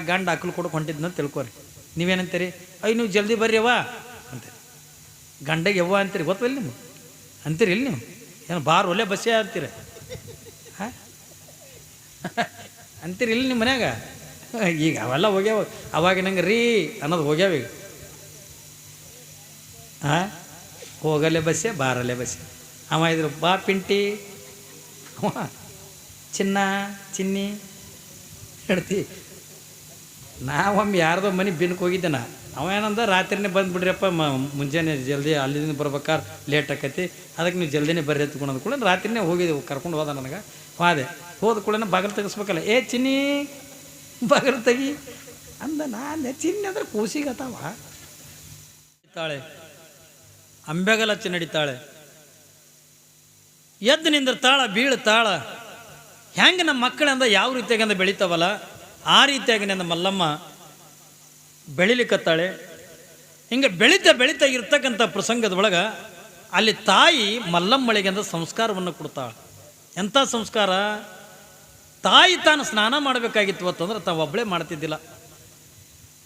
ಗಂಡ ಆಕಳು ಕೊಡಕ್ಕೆ ಹೊಂಟಿದ್ನ ತಿಳ್ಕೊರಿ. ನೀವೇನಂತೀರಿ? ಅಯ್ಯ ನೀವು ಜಲ್ದಿ ಬರ್ರಿ ಅವ್ವ ಅಂತೀರಿ. ಗಂಡಗೆ ಯವ್ವ ಅಂತೀರಿ, ಗೊತ್ತಿಲ್ಲ ನೀವು ಅಂತೀರಿ ಇಲ್ಲಿ ನೀವು ಏನು ಬಾರ್ ಒಳ್ಳೆ ಬಸ್ಸೇ ಅಂತೀರಿ ಹಾಂ ಅಂತೀರಿ ಇಲ್ಲಿ ನಿಮ್ಮ ಮನ್ಯಾಗ. ಈಗ ಅವೆಲ್ಲ ಹೋಗ್ಯಾವ, ಅವಾಗ ನಂಗೆ ರೀ ಅನ್ನೋದು ಹೋಗ್ಯಾವ ಈಗ. ಹಾಂ ಹೋಗಲ್ಲೇ ಬಸ್ಸೆ ಬಾರಲ್ಲೇ ಬಸ್ಸೆ. ಅವ ಇದ್ರು ಬಾ ಪಿಂಟಿ, ಅವ ಚಿನ್ನ ಚಿನ್ನಿ ಹೇಳ್ತಿ. ನಾವೊಮ್ಮೆ ಯಾರ್ದೋ ಮನೆ ಬಿನ್ಕ್ಕೆ ಹೋಗಿದ್ದೆ ನಾ. ಅವ ಏನಂದ ರಾತ್ರಿನೇ ಬಂದುಬಿಡ್ರಿಯಪ್ಪ, ಮುಂಜಾನೆ ಜಲ್ದಿ ಅಲ್ಲಿಂದ ಬರ್ಬೇಕಾದ್ರೆ ಲೇಟ್ ಆಕೈತಿ, ಅದಕ್ಕೆ ನೀವು ಜಲ್ದಿನೇ ಬರ್ರಿ ಎತ್ಕೊಂಡು ಕೂಡ ರಾತ್ರಿನೇ ಹೋಗಿದ್ದೆವು. ಕರ್ಕೊಂಡು ಹೋದ ನನಗೆ. ಹೋದೆ, ಹೋದ ಕೂಡ ಬಾಗಿಲು ತೆಗಿಸ್ಬೇಕಲ್ಲ. ಏ ಚಿನ್ನಿ ಬಾಗಿಲು ತೆಗಿ ಅಂದ. ನಾನು ಚಿನ್ನಿ ಅಂದ್ರೆ ಕೂಸಿಗತ್ತಾವ. ತಾಳೆ ಅಂಬೆಗಲ ಹಚ್ಚಿ ನಡಿತಾಳೆ, ಎದ್ದು ನಿಂದಿರ್ತಾಳ, ಬೀಳ್ತಾಳ. ಹೆಂಗೆ ನಮ್ಮ ಮಕ್ಕಳಿಂದ ಯಾವ ರೀತಿಯಾಗಿಂದ ಬೆಳಿತಾವಲ್ಲ ಆ ರೀತಿಯಾಗಿ ನನ್ನ ಮಲ್ಲಮ್ಮ ಬೆಳಿಲಿಕ್ಕತ್ತಾಳೆ. ಹಿಂಗೆ ಬೆಳೀತಾ ಇರ್ತಕ್ಕಂಥ ಪ್ರಸಂಗದ ಒಳಗೆ ಅಲ್ಲಿ ತಾಯಿ ಮಲ್ಲಮ್ಮಳಿಗೆ ಅಂದ ಸಂಸ್ಕಾರವನ್ನು ಕೊಡ್ತಾಳೆ. ಎಂಥ ಸಂಸ್ಕಾರ? ತಾಯಿ ತಾನು ಸ್ನಾನ ಮಾಡಬೇಕಾಗಿತ್ತು ಅಂತಂದ್ರೆ ತಾವು ಒಬ್ಬಳೇ ಮಾಡ್ತಿದ್ದಿಲ್ಲ.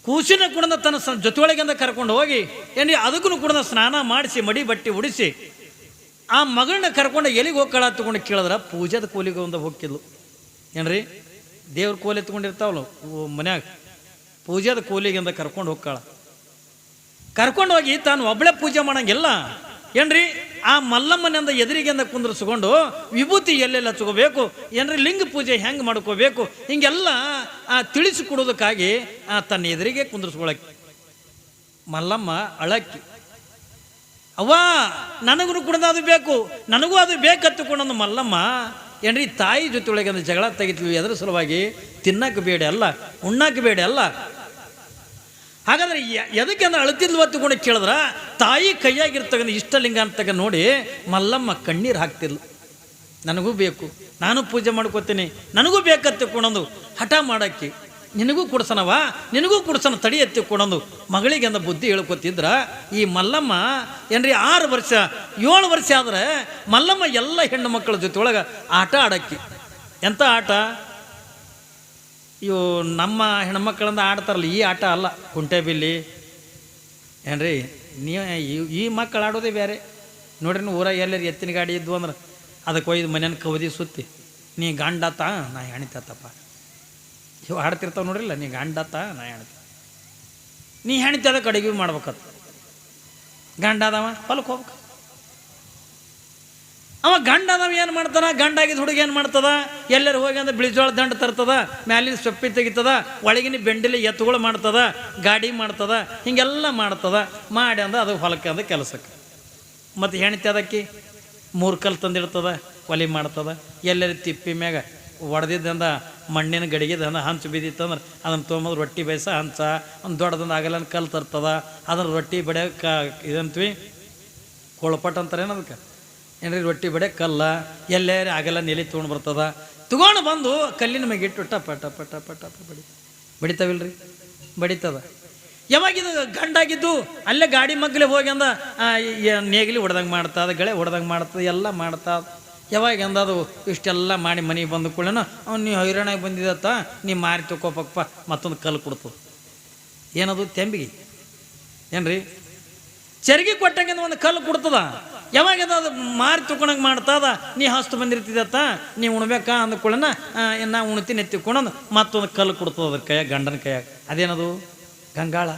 ಕೂಸಿನ ಕೂಡ ತನ್ನ ಜೊತೆಯೊಳಗಿಂದ ಕರ್ಕೊಂಡು ಹೋಗಿ ಏನ್ರಿ ಅದಕ್ಕೂ ಕೂಡ ಸ್ನಾನ ಮಾಡಿಸಿ ಮಡಿ ಬಟ್ಟೆ ಉಡಿಸಿ ಆ ಮಗಳನ್ನ ಕರ್ಕೊಂಡು ಎಲ್ಲಿಗೆ ಹೋಗ್ಕಳ ತಗೊಂಡು ಕೇಳಿದ್ರೆ ಪೂಜಾದ ಕೂಲಿಗೆ ಒಂದು ಹೋಗ್ತಿದ್ಲು. ಏನ್ರಿ ದೇವ್ರ ಕೋಲಿ ಎತ್ಕೊಂಡಿರ್ತಾವಲ್ಲ ಮನ್ಯಾಗ, ಪೂಜಾದ ಕೂಲಿಗಿಂದ ಕರ್ಕೊಂಡು ಹೋಗ್ಕಳ. ಕರ್ಕೊಂಡು ಹೋಗಿ ತಾನು ಒಬ್ಬಳೇ ಪೂಜೆ ಮಾಡಂಗಿಲ್ಲ. ಏನ್ರಿ ಆ ಮಲ್ಲಮ್ಮನಿಂದ ಎದುರಿಗೆಂದ ಕುಂದ್ರಿಸ್ಕೊಂಡು ವಿಭೂತಿ ಎಲ್ಲೆಲ್ಲ ಹಚ್ಕೋಬೇಕು, ಏನ್ರಿ ಲಿಂಗ ಪೂಜೆ ಹೆಂಗೆ ಮಾಡ್ಕೋಬೇಕು, ಹಿಂಗೆಲ್ಲ ತಿಳಿಸಿಕೊಡೋದಕ್ಕಾಗಿ ತನ್ನ ಎದುರಿಗೆ ಕುಂದ್ರಿಸ್ಕೊಳಕ್ಕೆ ಮಲ್ಲಮ್ಮ ಅಳಕ್ಕಿ. ಅವ್ವ ನನಗೂ ಕೂಡ ಅದು ಬೇಕು, ನನಗೂ ಅದು ಬೇಕತ್ತುಕೊಂಡೊಂದು ಮಲ್ಲಮ್ಮ ಏನ್ರಿ ತಾಯಿ ಜೊತೆ ಒಳಗೆ ಒಂದು ಜಗಳ ತೆಗಿತೀವಿ. ಅದರ ಸಲುವಾಗಿ ತಿನ್ನಕ್ಕೆ ಬೇಡ ಅಲ್ಲ, ಉಣ್ಣಕ್ಕೆ ಬೇಡ ಅಲ್ಲ. ಹಾಗಾದ್ರೆ ಎದಕ್ಕೆ ಅಂದ್ರೆ ಅಳತಿದ್ಲು ಹೊತ್ತುಕೊಂಡು ಕೇಳಿದ್ರ ತಾಯಿ ಕೈಯಾಗಿರ್ತಕ್ಕಂಥ ಇಷ್ಟಲಿಂಗ ಅಂತಕ್ಕ ನೋಡಿ ಮಲ್ಲಮ್ಮ ಕಣ್ಣೀರು ಹಾಕ್ತಿದ್ಲು. ನನಗೂ ಬೇಕು, ನಾನು ಪೂಜೆ ಮಾಡ್ಕೋತೀನಿ, ನನಗೂ ಬೇಕತ್ತಿಕೊಂಡೊಂದು ಹಠ ಮಾಡಕ್ಕೆ. ನಿನಗೂ ಕುಡ್ಸನವ, ನಿನಗೂ ಕುಡ್ಸನ ತಡಿ ಎತ್ತಿಕೊಂಡೊಂದು ಮಗಳಿಗೆ ಅಂದ ಬುದ್ಧಿ ಹೇಳ್ಕೊತಿದ್ರ ಈ ಮಲ್ಲಮ್ಮ ಏನ್ರಿ 6 ವರ್ಷ 7 ವರ್ಷ ಆದ್ರೆ ಮಲ್ಲಮ್ಮ ಎಲ್ಲ ಹೆಣ್ಣು ಮಕ್ಕಳ ಜೊತೆ ಒಳಗೆ ಆಟ ಆಡಕ್ಕಿ. ಎಂಥ ಆಟ? ಇವು ನಮ್ಮ ಹೆಣ್ಮಕ್ಳಿಂದ ಆಡ್ತಾರಲ್ಲ ಈ ಆಟ ಅಲ್ಲ. ಕುಂಟೆಬಿಲ್ಲಿ ಏನ್ರಿ ನೀವು ಈ ಮಕ್ಕಳು ಆಡೋದೇ ಬೇರೆ. ನೋಡ್ರಿ ನೀವು ಊರಾಗ ಎಲ್ಲರೂ ಎತ್ತಿನ ಗಾಡಿ ಇದ್ವು ಅಂದ್ರೆ ಅದಕ್ಕೆ ಒಯ್ದು ಮನೇನ ಕವದಿ ಸುತ್ತಿ ನೀ ಗಂಡಾತ ನಾ ಹೆಣಿತತ್ತಪ್ಪ ಇವು ಆಡ್ತಿರ್ತಾವೆ ನೋಡ್ರಿಲ್ಲ. ನೀ ಗಂಡಾತ ನಾ ಹೆಣ್ತಿ, ನೀ ಹೆಣ್ತಿ ಅದಕ್ಕೆ ಅಡುಗೆ ಮಾಡ್ಬೇಕತ್ತ. ಗಂಡ ಅದಾವ ಹೊಲಕ್ಕೆ ಹೋಗ್ಬೇಕು. ಅವ ಗಂಡ ಅದಾವ ಏನು ಮಾಡ್ತಾನ? ಗಂಡಾಗಿದ್ದು ಹುಡುಗ ಏನು ಮಾಡ್ತದ? ಎಲ್ಲರೂ ಹೋಗಿ ಅಂದ್ರೆ ಬಿಳಿಜೋಳ ದಂಡ ತರ್ತದ, ಮ್ಯಾಲಿನ ಸೊಪ್ಪಿ ತೆಗಿತದ, ಒಳಗಿನ ಬೆಂಡಿಲಿ ಎತ್ತುಗಳು ಮಾಡ್ತದ, ಗಾಡಿ ಮಾಡ್ತದ, ಹಿಂಗೆಲ್ಲ ಮಾಡ್ತದ. ಮಾಡಿ ಅಂದ ಅದು ಹೊಲಕ್ಕೆ ಅಂದ ಕೆಲಸಕ್ಕೆ. ಮತ್ತು ಹೆಣ್ತಿ ಅದಕ್ಕೆ 3 ಕಲ್ಲು ತಂದಿಡ್ತದ, ಒಲೆ ಮಾಡ್ತದ. ಎಲ್ಲರ ತಿಪ್ಪಿ ಮ್ಯಾಗ ಒಡೆದಿದ್ದಂದ ಮಣ್ಣಿನ ಗಡಿಗೆದಂದ ಹಂಚು ಬಿದ್ದಿತ್ತಂದ್ರೆ ಅದನ್ನು ತೊಗೊಂಬಂದು ರೊಟ್ಟಿ ಬೇಯಿಸ ಹಂಚ ಒಂದು ದೊಡ್ಡದಂದು ಆಗಲ್ಲ ಕಲ್ಲು ತರ್ತದ. ಅದನ್ನು ರೊಟ್ಟಿ ಬಡಿಯೋಕೆ ಇದಂತೀವಿ ಕೊಳಪಟ್ ಅಂತಾರೆ ಏನದಕ್ಕೆ ಏನ್ರಿ ರೊಟ್ಟಿ ಬಡಿಯೋಕೆ ಕಲ್ಲ. ಎಲ್ಲೇ ಆಗಲ್ಲ ನೆಲೆ ತೊಗೊಂಡು ಬರ್ತದ. ತೊಗೊಂಡು ಬಂದು ಕಲ್ಲಿನ ಮ್ಯಾಗ ಇಟ್ಟು ಟಪ ಟಪ ಟಪ ಟಪ ಬಡಿತಾವಿಲ್ರಿ, ಬಡಿತದ. ಯಾವಾಗಿದು ಗಂಡಾಗಿದ್ದು ಅಲ್ಲೇ ಗಾಡಿ ಮಗ್ಲೆ ಹೋಗಿ ಅಂದ ನೇಗಿಲಿ ಹೊಡೆದಂಗೆ ಮಾಡ್ತದ, ಗಳೆ ಹೊಡೆದಂಗೆ ಮಾಡ್ತದ, ಎಲ್ಲ ಮಾಡ್ತದ. ಯಾವಾಗ ಅಂದದು ಇಷ್ಟೆಲ್ಲ ಮಾಡಿ ಮನೆಗೆ ಬಂದು ಕೂಡನ ಅವ್ನು ನೀವು ಹೈರಾಣಾಗಿ ಬಂದಿದತ್ತ, ನೀ ಮಾರಿ ತಗೋಪಪ್ಪ ಮತ್ತೊಂದು ಕಲ್ಲು ಕೊಡ್ತದೆ. ಏನದು? ತೆಂಬಿಗೆ ಏನ್ರಿ ಚರ್ಗಿ ಕೊಟ್ಟಂಗಿಂದ ಒಂದು ಕಲ್ಲು ಕೊಡ್ತದ. ಯಾವಾಗ ಅದು ಮಾರಿ ತಗೊಂಡಂಗೆ ಮಾಡ್ತದ. ನೀ ಹಸ್ತು ಬಂದಿರ್ತಿದತ್ತ, ನೀ ಉಣ್ಬೇಕಾ ಅಂದ್ಕೊಳ್ಳೋಣ ನಾ ಉಣ್ತೀನಿ ಎತ್ತಿಕೊಂಡಂದು ಮತ್ತೊಂದು ಕಲ್ಲು ಕೊಡ್ತದ ಅದ್ರ ಕೈಯಾಗ, ಗಂಡನ ಕೈಯಾಗ. ಅದೇನದು? ಗಂಗಾಳ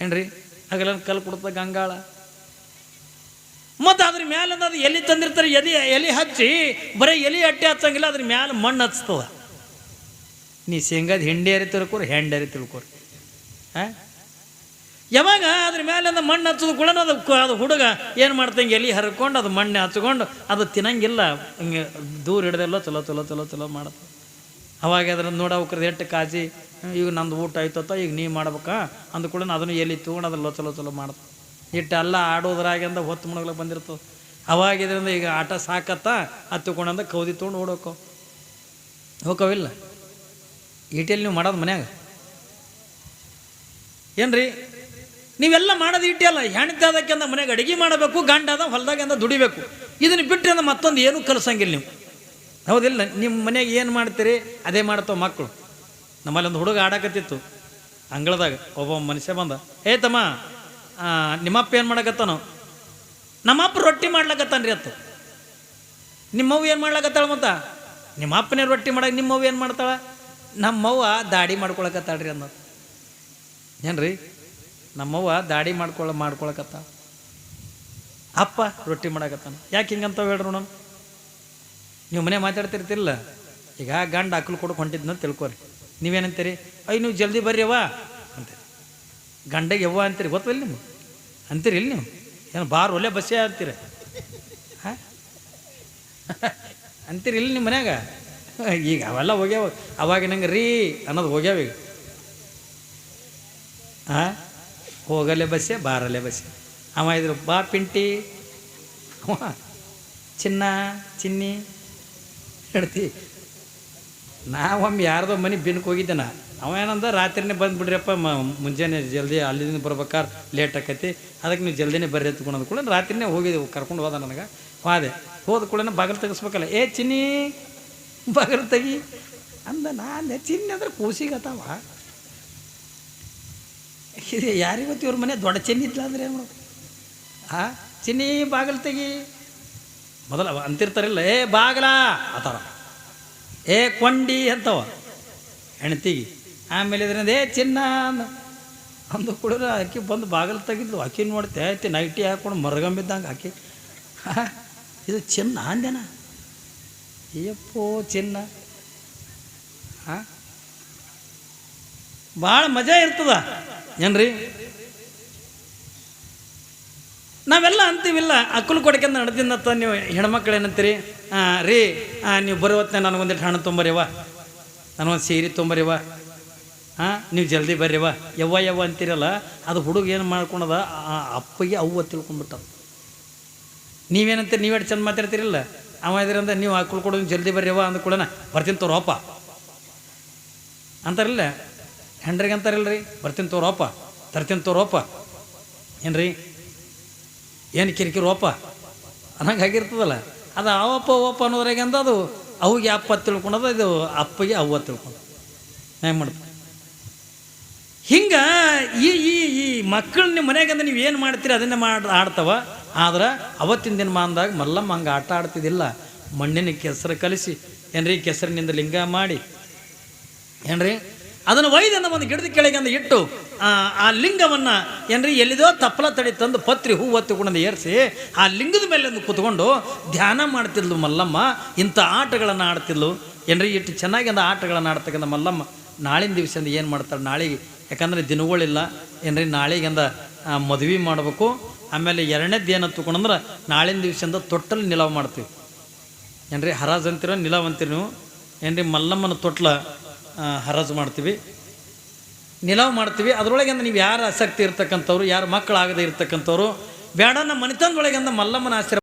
ಏನ್ರಿ? ಹಾಗೆಲ್ಲ ಕಲ್ಲು ಕೊಡ್ತದ ಗಂಗಾಳ. ಮತ್ತು ಅದ್ರ ಮ್ಯಾಲೆ ಅದು ಎಲೆ ತಂದಿರ್ತಾರೆ, ಎಲೆ ಹಚ್ಚಿ ಬರೀ ಎಲೆ ಅಟ್ಟೆ ಹಚ್ಚಂಗಿಲ್ಲ, ಅದ್ರ ಮ್ಯಾಲೆ ಮಣ್ಣು ಹಚ್ತದ. ನೀ ಶೇಂಗಾದ ಹಿಂಡಿ ಅರಿ ತಿಳ್ಕೊರಿ, ಹೆಂಡಿ ಅರಿ ತಿಳ್ಕೊರಿ. ಹಾಂ ಯಾವಾಗ ಅದ್ರ ಮೇಲೆ ಮಣ್ಣು ಹಚ್ಚೋದು ಕೂಡ ಅದು ಹುಡುಗ ಏನು ಮಾಡ್ತಂಗೆ ಎಲೆ ಹರ್ಕೊಂಡು ಅದು ಮಣ್ಣೆ ಹಚ್ಕೊಂಡು ಅದು ತಿನ್ನಂಗಿಲ್ಲ. ಹಿಂಗೆ ದೂರ ಹಿಡ್ದೆಲ್ಲ ಚಲೋ ಚಲೋ ಚಲೋ ಚಲೋ ಮಾಡುತ್ತೆ. ಅವಾಗ ಅದ್ರದ್ದು ನೋಡೋಕ್ರದ್ದು ಎಷ್ಟು ಕಾಜಿ, ಈಗ ನಂದು ಊಟ ಆಯ್ತತ್ತ ಈಗ ನೀ ಮಾಡ್ಬೇಕಾ ಅಂದ್ಕೂಡ ಅದನ್ನು ಎಲ್ಲಿ ತೊಗೊಂಡು ಅದ್ರಲ್ಲ ಚಲೋ ಚಲೋ ಮಾಡುತ್ತೆ. ಇಟ್ಟೆಲ್ಲ ಆಡೋದ್ರಾಗಿಂದ ಹೊತ್ತು ಮುಣಗ್ಲಿಕ್ಕೆ ಬಂದಿರ್ತದೆ. ಅವಾಗ ಇದರಿಂದ ಈಗ ಆಟ ಸಾಕತ್ತ ಹತ್ತುಕೊಂಡಂದ ಕೌದಿ ತೊಗೊಂಡು ಓಡೋಕೋ ಹೋಗವಿಲ್ಲ. ಈಟೆಲ್ಲಿ ನೀವು ಮಾಡೋದು ಮನ್ಯಾಗ ಏನ್ರಿ? ನೀವೆಲ್ಲ ಮಾಡೋದು ಇಟ್ಟೆ ಅಲ್ಲ. ಹೆಣ್ತಿ ಅದಕ್ಕೆ ಅಂದ ಮನೆಯಾಗ ಅಡುಗೆ ಮಾಡಬೇಕು, ಗಂಡ ಅದ ಹೊಲದಾಗಿಂದ ದುಡಿಬೇಕು. ಇದನ್ನು ಬಿಟ್ಟರೆ ಅಂದ್ರೆ ಮತ್ತೊಂದು ಏನೂ ಕಲಿಸಂಗಿಲ್ಲ ನೀವು. ಹೌದಿಲ್ಲ? ನಿಮ್ಮ ಮನೆಯಾಗ ಏನು ಮಾಡ್ತೀರಿ ಅದೇ ಮಾಡ್ತಾವೆ ಮಕ್ಕಳು. ನಮ್ಮಲ್ಲಿ ಒಂದು ಹುಡುಗ ಆಡಕತ್ತಿತ್ತು ಅಂಗಳದಾಗ. ಒಬ್ಬ ಮನುಷ್ಯ ಬಂದ, ಏ ತಮ್ಮ ನಿಮ್ಮಪ್ಪ ಏನು ಮಾಡಕತ್ತಾನೋ? ನಮ್ಮಪ್ಪ ರೊಟ್ಟಿ ಮಾಡ್ಲಕತ್ತಾನ್ರಿ ಅತ್ತು. ನಿಮ್ಮವ್ವ ಏನು ಮಾಡ್ಲಕತ್ತಾಳ? ಮತ್ತ ನಿಮ್ಮ ಅಪ್ಪನೇ ರೊಟ್ಟಿ ಮಾಡಕ್ಕೆ ನಿಮ್ಮವ್ವ ಏನು ಮಾಡ್ತಾಳ? ನಮ್ಮವ್ವ ದಾಡಿ ಮಾಡ್ಕೊಳಕತ್ತಾಳ್ರಿ ಅನ್ನೋದು. ಏನ್ರಿ, ನಮ್ಮವ್ವ ದಾಡಿ ಮಾಡ್ಕೊಳಕತ್ತ, ಅಪ್ಪ ರೊಟ್ಟಿ ಮಾಡಕತ್ತಾನ. ಯಾಕೆ ಹಿಂಗಂತ ಹೇಳ್ರು ನಾನು? ನೀವು ಮನೆ ಮಾತಾಡ್ತಿರ್ತಿರಲ್ಲ, ಈಗ ಗಂಡ ಆಕಲು ಕೊಡಕ್ಕೆ ಹೊಂಟಿದ್ನ ತಿಳ್ಕೊರಿ. ನೀವೇನಂತೀರಿ? ನೀವು ಜಲ್ದಿ ಬರ್ರಿಯವ್ವ ಅಂತೀರಿ. ಗಂಡಗೆ ಯವ್ವ ಅಂತೀರಿ, ಗೊತ್ತಿಲ್ಲ ನೀವು? ಅಂತೀರಿ ಇಲ್ಲಿ ನೀವು? ಏನು ಬಾರ್ ಒಳ್ಳೆ ಬಸ್ಸೇ ಅಂತೀರ? ಹಾಂ ಅಂತೀರಿ ಇಲ್ಲಿ ನಿಮ್ಮ ಮನ್ಯಾಗ? ಈಗ ಅವೆಲ್ಲ ಹೋಗ್ಯಾವ. ಅವಾಗ ನಂಗೆ ರೀ ಅನ್ನೋದು ಹೋಗ್ಯಾವ ಈಗ. ಹಾಂ, ಹೋಗಲ್ಲೇ ಬಸ್ಸೆ, ಬಾರಲ್ಲೇ ಬಸ್ಸೆ. ಅವ ಇದ್ರು ಬಾ ಪಿಂಟಿ, ಚಿನ್ನ ಚಿನ್ನಿ ಹೇಳ್ತಿ. ನಾವೊಮ್ಮೆ ಯಾರ್ದೋ ಮನೆ ಬಿನ್ಕ್ ಹೋಗಿದ್ದೆ ನಾ. ಅವ ಏನಂದ, ರಾತ್ರಿನೇ ಬಂದುಬಿಡ್ರಿಯಪ್ಪ, ಮುಂಜಾನೆ ಜಲ್ದಿ ಅಲ್ಲಿಂದ ಬರ್ಬೇಕಾರೆ ಲೇಟ್ ಆಕೈತಿ, ಅದಕ್ಕೆ ನೀವು ಜಲ್ದಿನೇ ಬರ್ರಿ ಎತ್ಕೊಳೋದು ಕೂಡ ರಾತ್ರಿನೇ ಹೋಗಿದ್ದೆವು. ಕರ್ಕೊಂಡು ಹೋದ ನನಗೆ. ಹೋದ ಕೂಡ ಬಾಗಿಲು ತೆಗಿಸ್ಬೇಕಲ್ಲ. ಏ ಚಿನ್ನಿ ಬಾಗಿಲು ತೆಗಿ ಅಂದ. ನಾನು ಚಿನ್ನಿ ಅಂದ್ರೆ ಕೂಸಿಗತ್ತವ. ಇದು ಯಾರಿಗೊತ್ತು ಇವ್ರ ಮನೆ ದೊಡ್ಡ ಚಿನ್ನಿ ಇತ್ತಲ್ಲ ಅಂದ್ರೆ ಏನು ಮಾಡೋದು? ಚಿನ್ನಿ ಬಾಗಿಲು ತೆಗಿ ಮೊದಲ ಅಂತಿರ್ತಾರಿಲ್ಲ, ಏ ಬಾಗಲ ಆತಾರ, ಏ ಕೊಂಡಿ ಅಂತವ ಹೆಣ್ತಿಗಿ. ಆಮೇಲೆ ಇದರಿಂದ ಏ ಚಿನ್ನ ಅಂದು ಕೂಡ ಆಕಿ ಬಂದು ಬಾಗಿಲು ತೆಗಿದ್ಲು. ಆಕಿ ನೋಡ್ತೆ ಐತಿ ನೈಟಿ ಹಾಕೊಂಡು ಮರಗಂಬಿದ್ದಂಗೆ ಆಕಿ. ಇದು ಚಿನ್ನ ಅಂದೇನ? ಅಯ್ಯಪ್ಪೋ ಚಿನ್ನ. ಭಾಳ ಮಜಾ ಇರ್ತದ ಏನ್ರಿ? ನಾವೆಲ್ಲ ಅಂತೀವಿಲ್ಲ, ಅಕ್ಕಲು ಕೊಡಕೆಂದು ನಡೆದಿಂದತ್ತ. ನೀವು ಹೆಣ್ಮಕ್ಳು ಏನಂತೀರಿ? ರೀ ನೀವು ಬರೋ ಹೊತ್ತಿನ ನನಗೊಂದಿಟ್ಟು ಹಣ್ಣು ತೊಂಬರಿವ, ನನಗೊಂದು ಸೀರೆ ತೊಂಬರಿವ, ನೀವು ಜಲ್ದಿ ಬರ್ರಿವ, ಯವ್ವ ಅಂತೀರಲ್ಲ. ಅದು ಹುಡುಗ ಏನು ಮಾಡ್ಕೊಳದ, ಅಪ್ಪಗೆ ಅವ್ವ ತಿಳ್ಕೊಂಡ್ಬಿಟ್ಟದ. ನೀವೇನಂತೀರಿ? ನೀವೆಷ್ಟು ಚಂದ ಮಾತಾಡ್ತೀರಿಲ್ಲ. ಅವ ಇದ್ರಿಂದ ನೀವು ಅಕ್ಕಲು ಕೊಡೋದು ಜಲ್ದಿ ಬರ್ರಿವ ಅಂದ ಕೂಡ ಬರ್ತೀನಿ ತೋರೋಪ ಅಂತಾರಿಲ್ಲ. ಹೆಂಡ್ರಿಗೆ ಅಂತಾರಿಲ್ರಿ, ಬರ್ತೀನಿ ತೋರೋಪ, ತರ್ತೀನಿ ತೋರೋಪ. ಏನ್ರಿ ಏನು ಕಿರಿಕಿರೋಪ ಅನ್ನಂಗೆ ಆಗಿರ್ತದಲ್ಲ. ಅದು ಅವಪ್ಪ ಓಪ ಅನ್ನೋದ್ರಾಗ ಅಂದ ಅದು ಅವಿಗೆ ಅಪ್ಪ ತಿಳ್ಕೊಳೋದು, ಇದು ಅಪ್ಪಗೆ ಅವ್ವ ತಿಳ್ಕೊಂಡು ಹೆಂಗೆ ಮಾಡ್ತಾರೆ. ಹಿಂಗೆ ಈ ಈ ಈ ಮಕ್ಕಳು ನಿಮ್ಮ ಮನೆಯಾಗಂದ್ರೆ ನೀವು ಏನು ಮಾಡ್ತೀರಿ ಅದನ್ನೇ ಆಡ್ತಾವ. ಆದ್ರೆ ಅವತ್ತಿನ ದಿನ ಅಂದಾಗ ಮಲ್ಲಮ್ಮ ಹಂಗೆ ಆಟ ಆಡ್ತಿದ್ದಿಲ್ಲ. ಮಣ್ಣಿನ ಕೆಸರು ಕಲಿಸಿ ಏನ್ರಿ, ಕೆಸರಿನಿಂದ ಲಿಂಗ ಮಾಡಿ ಏನ್ರಿ ಅದನ್ನು ಒಯ್ದನ್ನು ಒಂದು ಗಿಡದ ಕೆಳಗೆ ಅಂದು ಇಟ್ಟು ಆ ಲಿಂಗವನ್ನು ಏನ್ರಿ ಎಲ್ಲಿದೋ ತಪ್ಪಲ ತಡಿ ತಂದು ಪತ್ರಿ ಹೂ ಹೊತ್ತುಕೊಂಡು ಏರಿಸಿ ಆ ಲಿಂಗದ ಮೇಲೆ ಒಂದು ಕೂತ್ಕೊಂಡು ಧ್ಯಾನ ಮಾಡ್ತಿದ್ಲು ಮಲ್ಲಮ್ಮ. ಇಂಥ ಆಟಗಳನ್ನು ಆಡ್ತಿದ್ಲು ಏನ್ರಿ. ಇಟ್ಟು ಚೆನ್ನಾಗಿ ಅಂದ ಆಟಗಳನ್ನು ಆಡ್ತಕ್ಕಂಥ ಮಲ್ಲಮ್ಮ ನಾಳಿನ ದಿವಸದಿಂದ ಏನು ಮಾಡ್ತಾಳೆ ನಾಳೆಗೆ, ಯಾಕಂದರೆ ದಿನಗಳಿಲ್ಲ ಏನ್ರಿ. ನಾಳೆಗಿಂದ ಮದುವೆ ಮಾಡಬೇಕು. ಆಮೇಲೆ ಎರಡನೇದ್ದು ಏನು ತಗೊಂಡ್ರೆ ನಾಳಿನ ದಿವಸದಿಂದ ತೊಟ್ಟಲು ನಿಲಾವ್ ಮಾಡ್ತೀವಿ ಏನ್ರಿ. ಹರಾಜು ಅಂತೀರ, ನಿಲಾವ್ ಅಂತೀರಿ ನೀವು ಏನ್ರಿ. ಮಲ್ಲಮ್ಮನ ತೊಟ್ಲ ಹರಾಜು ಮಾಡ್ತೀವಿ, ನಿಲಾವ್ ಮಾಡ್ತೀವಿ. ಅದರೊಳಗೆ ನೀವು ಯಾರು ಆಸಕ್ತಿ ಇರ್ತಕ್ಕಂಥವ್ರು, ಯಾರು ಮಕ್ಕಳಾಗದೇ ಇರ್ತಕ್ಕಂಥವ್ರು ಬೇಡ, ನಮ್ಮ ಮನೆತನದೊಳಗೆ ಮಲ್ಲಮ್ಮನ ಆಶ್ರಯ